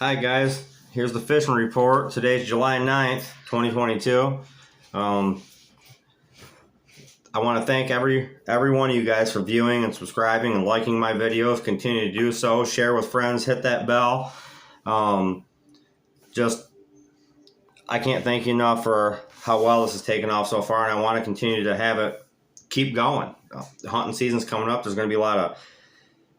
Hi guys, here's the fishing report. Today's July 9th, 2022. I want to thank every one of you guys for viewing and subscribing and liking my videos. Continue to do so. Share with friends. Hit that bell. I can't thank you enough for how well this has taken off so far, and I want to continue to have it keep going. The hunting season's coming up. There's going to be a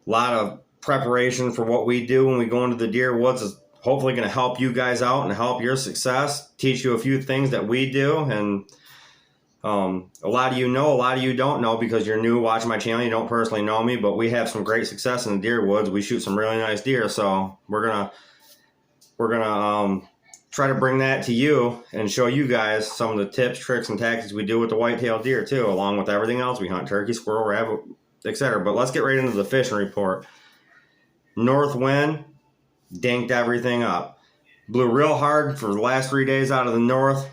lot of preparation for what we do when we go into the deer woods. Is hopefully going to help you guys out and help your success, teach you a few things that we do. And a lot of you know, a lot of you don't know because you're new watching my channel. You don't personally know me, but we have some great success in the deer woods. We shoot some really nice deer, so we're gonna try to bring that to you and show you guys some of the tips, tricks, and tactics we do with the white-tailed deer too, along with everything else we hunt: turkey, squirrel, rabbit, etc. But let's get right into the fishing report. North wind dinked everything up. Blew real hard for the last 3 days out of the north.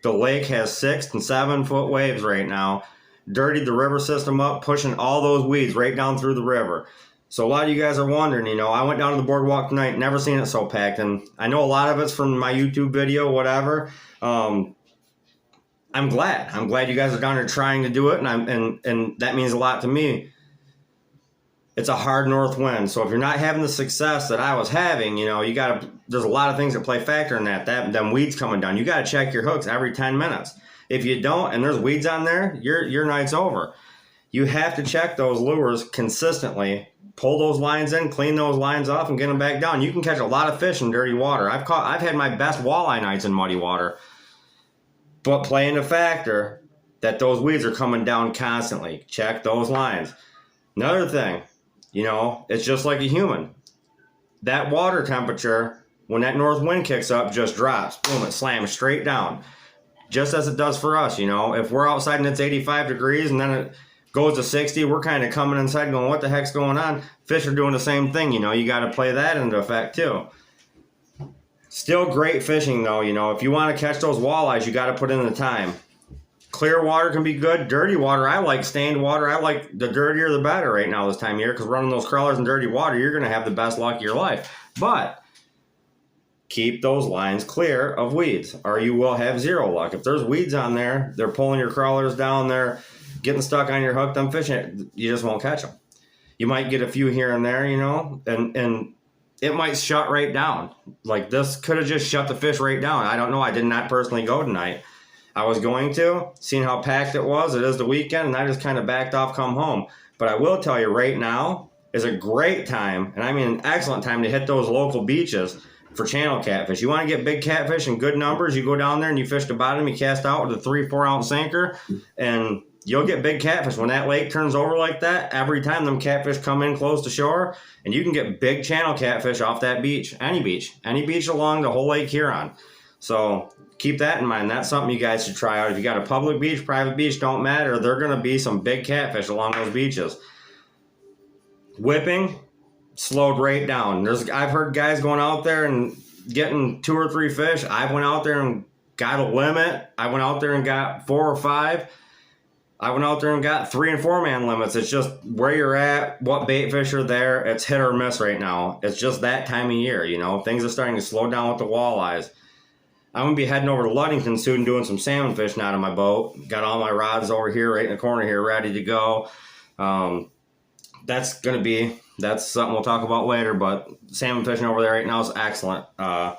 The lake has 6 and 7 foot waves right now. Dirtied the river system up, pushing all those weeds right down through the river. So a lot of you guys are wondering, you know, I went down to the boardwalk tonight, never seen it so packed. And I know a lot of it's from my YouTube video, whatever. I'm glad you guys are down there trying to do it, and that means a lot to me. It's a hard north wind, so if you're not having the success that I was having, you know, there's a lot of things that play factor in that them weeds coming down. You got to check your hooks every 10 minutes. If you don't, and there's weeds on there, your night's over. You have to check those lures consistently, pull those lines in, clean those lines off, and get them back down. You can catch a lot of fish in dirty water. I've had my best walleye nights in muddy water, but playing a factor that those weeds are coming down constantly. Check those lines. Another thing, you know, it's just like a human. That water temperature, when that north wind kicks up, just drops. Boom, it slams straight down. Just as it does for us, you know. If we're outside and it's 85 degrees and then it goes to 60, we're kind of coming inside going, what the heck's going on? Fish are doing the same thing, you know. You got to play that into effect too. Still great fishing though, you know. If you want to catch those walleyes, you got to put in the time. Clear water can be good. Dirty water, I like stained water. I like the dirtier the better right now this time of year, because running those crawlers in dirty water, you're going to have the best luck of your life. But keep those lines clear of weeds, or you will have zero luck. If there's weeds on there, they're pulling your crawlers down, they're getting stuck on your hook, them fishing, you just won't catch them. You might get a few here and there, you know, and it might shut right down. Like this could have just shut the fish right down. I don't know. I did not personally go tonight. I was going to, seeing how packed it was. It is the weekend, and I just kind of backed off, come home. But I will tell you right now is a great time, and I mean an excellent time to hit those local beaches for channel catfish. You want to get big catfish in good numbers, you go down there and you fish the bottom, you cast out with a 3-4 ounce sinker, and you'll get big catfish. When that lake turns over like that, every time them catfish come in close to shore, and you can get big channel catfish off that beach, any beach along the whole Lake Huron. So keep that in mind. That's something you guys should try out. If you got a public beach, private beach, don't matter. There are going to be some big catfish along those beaches. Whipping slowed right down. I've heard guys going out there and getting 2 or 3 fish. I went out there and got a limit. I went out there and got 4 or 5. I went out there and got 3 and 4 man limits. It's just where you're at, what bait fish are there. It's hit or miss right now. It's just that time of year, you know. Things are starting to slow down with the walleyes. I'm going to be heading over to Ludington soon, doing some salmon fishing out of my boat. Got all my rods over here, right in the corner here, ready to go. That's something we'll talk about later, but salmon fishing over there right now is excellent. I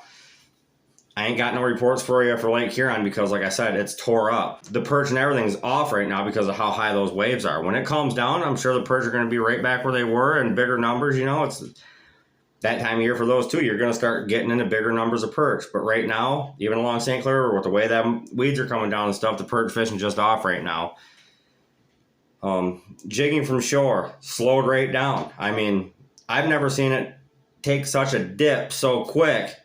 ain't got no reports for you for Lake Huron because, like I said, it's tore up. The perch and everything's off right now because of how high those waves are. When it calms down, I'm sure the perch are going to be right back where they were in bigger numbers. You know, it's that time of year for those too. You're going to start getting into bigger numbers of perch. But right now, even along St. Clair, with the way that weeds are coming down and stuff, the perch fishing just off right now. Jigging from shore slowed right down. I mean, I've never seen it take such a dip so quick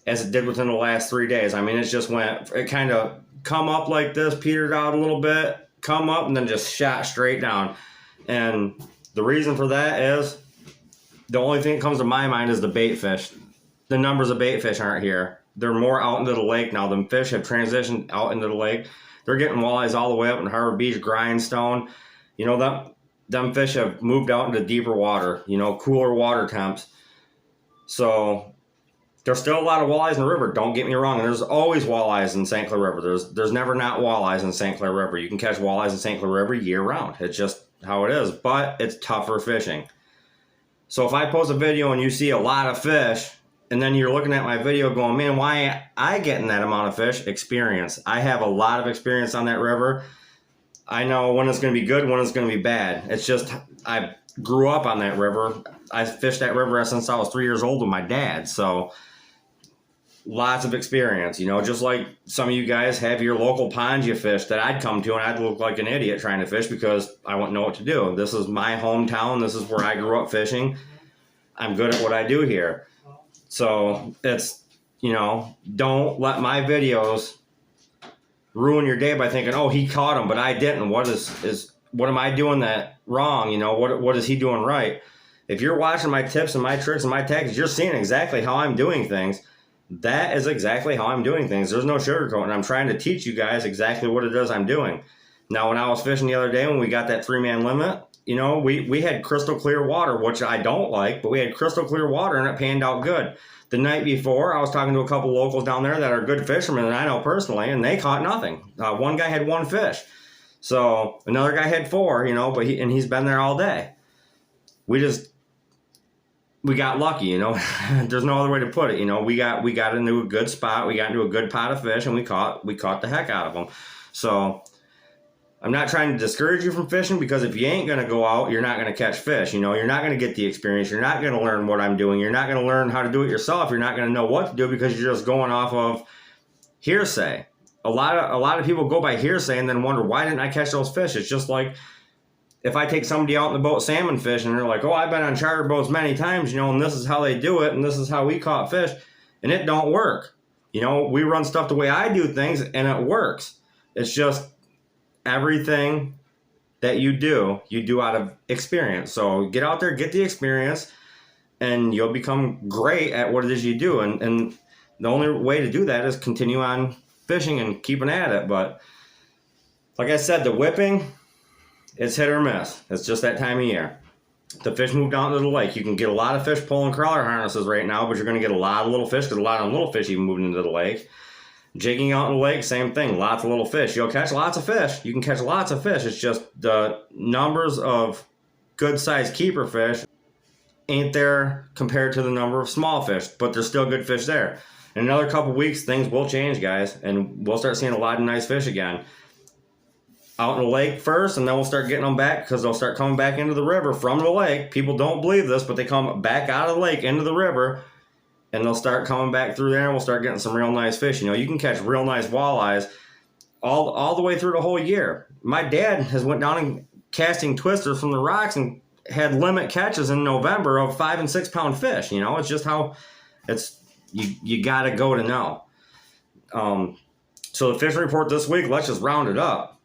as it did within the last 3 days. I mean, it kind of come up like this, petered out a little bit, come up, and then just shot straight down. And the reason for that is, the only thing that comes to my mind is the bait fish. The numbers of bait fish aren't here. They're more out into the lake now. The fish have transitioned out into the lake. They're getting walleyes all the way up in Harbor Beach, Grindstone. You know, them fish have moved out into deeper water, you know, cooler water temps. So There's still a lot of walleyes in the river. Don't get me wrong. There's always walleyes in St. Clair River. There's never not walleyes in St. Clair River. You can catch walleyes in St. Clair River year round. It's just how it is. But it's tougher fishing. So if I post a video and you see a lot of fish, and then you're looking at my video going, man, why ain't I getting that amount of fish? Experience. I have a lot of experience on that river. I know when it's going to be good, when it's going to be bad. It's just I grew up on that river. I fished that river since I was 3 years old with my dad. So lots of experience, you know, just like some of you guys have your local ponds you fish that I'd come to and I'd look like an idiot trying to fish because I wouldn't know what to do. This is my hometown. This is where I grew up fishing. I'm good at what I do here. So it's, you know, don't let my videos ruin your day by thinking, oh, he caught him, but I didn't. What am I doing that wrong? You know, what is he doing right? If you're watching my tips and my tricks and my tactics, you're seeing exactly how I'm doing things. That is exactly how I'm doing things. There's no sugarcoating. I'm trying to teach you guys exactly what it is I'm doing. Now, when I was fishing the other day, when we got that 3-man limit, you know, we had crystal clear water, which I don't like, but we had crystal clear water and it panned out good. The night before, I was talking to a couple locals down there that are good fishermen that I know personally, and they caught nothing. One guy had 1 fish. So another guy had 4, you know, but he's been there all day. We got lucky, you know. There's no other way to put it, you know. We got into a good spot, we got into a good pot of fish, and we caught the heck out of them. So I'm not trying to discourage you from fishing, because if you ain't going to go out, you're not going to catch fish. You know, you're not going to get the experience. You're not going to learn what I'm doing. You're not going to learn how to do it yourself. You're not going to know what to do because you're just going off of hearsay. A lot of people go by hearsay and then wonder, why didn't I catch those fish? It's just like if I take somebody out in the boat salmon fishing and they're like, oh, I've been on charter boats many times, you know, and this is how they do it and this is how we caught fish, and it don't work. You know, we run stuff the way I do things and it works. It's just everything that you do out of experience. So get out there, get the experience, and you'll become great at what it is you do. And the only way to do that is continue on fishing and keeping at it. But like I said, the whipping, it's hit or miss. It's just that time of year. The fish moved out into the lake. You can get a lot of fish pulling crawler harnesses right now, but you're going to get a lot of little fish because a lot of little fish even moving into the lake. Jigging out in the lake, same thing. Lots of little fish. You'll catch lots of fish. You can catch lots of fish. It's just the numbers of good-sized keeper fish ain't there compared to the number of small fish, but there's still good fish there. In another couple weeks, things will change, guys, and we'll start seeing a lot of nice fish again. Out in the lake first, and then we'll start getting them back because they'll start coming back into the river from the lake. People don't believe this, but they come back out of the lake into the river, and they'll start coming back through there, and we'll start getting some real nice fish. You know, you can catch real nice walleyes all the way through the whole year. My dad has went down and casting twisters from the rocks and had limit catches in November of 5 and 6 pound fish. You know, it's just how it's you got to go to know. So the fishing report this week, let's just round it up.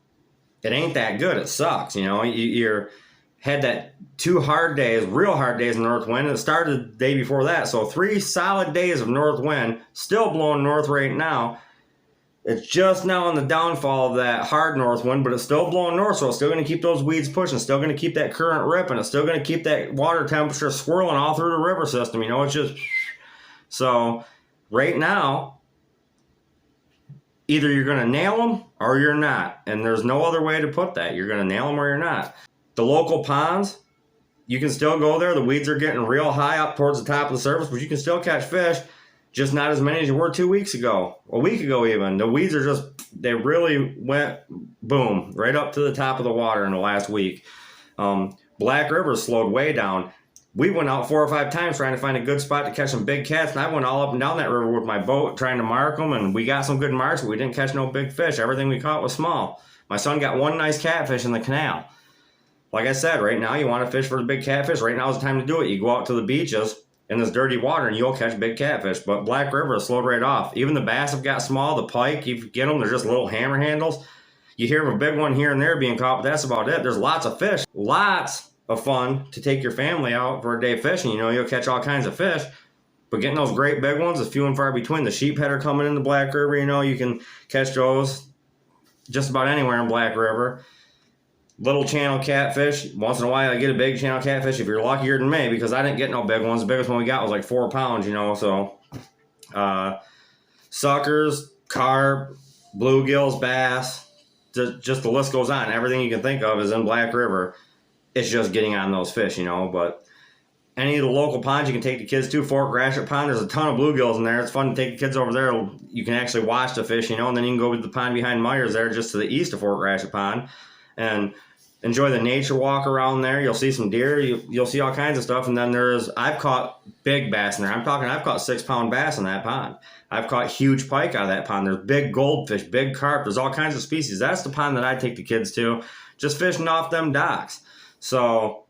It ain't that good. It sucks. You know, you're had that 2 hard days, real hard days of north wind. It started the day before that. So 3 solid days of north wind, still blowing north right now. It's just now on the downfall of that hard north wind, but it's still blowing north, so it's still going to keep those weeds pushing, still going to keep that current ripping, it's still going to keep that water temperature swirling all through the river system. You know, it's just... So right now, either you're going to nail them or you're not. And there's no other way to put that. You're going to nail them or you're not. The local ponds, you can still go there. The weeds are getting real high up towards the top of the surface, but you can still catch fish. Just not as many as you were 2 weeks ago. A week ago even. The weeds are just, they really went boom, right up to the top of the water in the last week. Black River slowed way down. We went out 4 or 5 times trying to find a good spot to catch some big cats, and I went all up and down that river with my boat trying to mark them, and we got some good marks, but we didn't catch no big fish. Everything we caught was small. My son got 1 nice catfish in the canal. Like I said, right now you want to fish for the big catfish. Right now is the time to do it. You go out to the beaches in this dirty water and you'll catch big catfish. But Black River has slowed right off. Even the bass have got small. The pike, you get them, they're just little hammer handles. You hear of a big one here and there being caught, but that's about it. There's lots of fish. Lots of fun to take your family out for a day fishing. You know, you'll catch all kinds of fish. But getting those great big ones is few and far between. The sheephead are coming in the Black River. You know, you can catch those just about anywhere in Black River. Little channel catfish. Once in a while I get a big channel catfish if you're luckier than me, because I didn't get no big ones. The biggest one we got was like 4 pounds, you know, so Suckers, carp, bluegills, bass, just the list goes on. Everything you can think of is in Black River. It's just getting on those fish, you know. But any of the local ponds you can take the kids to. Fort Gratiot Pond, there's a ton of bluegills in there. It's fun to take the kids over there. You can actually watch the fish, you know, and then you can go to the pond behind Myers there, just to the east of Fort Gratiot Pond, and enjoy the nature walk around there. You'll see some deer. You'll see all kinds of stuff. And then I've caught big bass in there. I've caught 6-pound bass in that pond. I've caught huge pike out of that pond. There's big goldfish, big carp. There's all kinds of species. That's the pond that I take the kids to, just fishing off them docks. So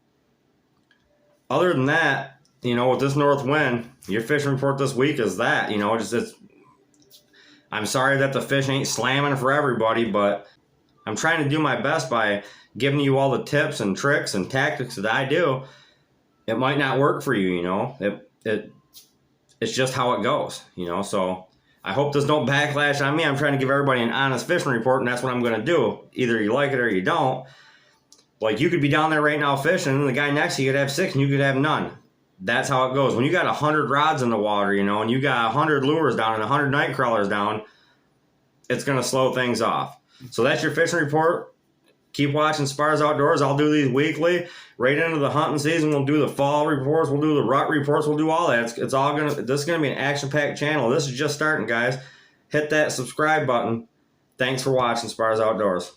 other than that, you know, with this north wind, your fishing report this week is that, you know, I'm sorry that the fish ain't slamming for everybody, but I'm trying to do my best by giving you all the tips and tricks and tactics that I do. It might not work for you, you know. It's just how it goes, you know. So I hope this don't backlash on me. I'm trying to give everybody an honest fishing report, and that's what I'm going to do. Either you like it or you don't. Like, you could be down there right now fishing, and the guy next to you could have 6 and you could have none. That's how it goes. When you got 100 rods in the water, you know, and you got 100 lures down and 100 night crawlers down, it's going to slow things off. So that's your fishing report. Keep watching SPARRS Outdoors. I'll do these weekly. Right into the hunting season, we'll do the fall reports. We'll do the rut reports. We'll do all that. It's all gonna. This is gonna be an action-packed channel. This is just starting, guys. Hit that subscribe button. Thanks for watching SPARRS Outdoors.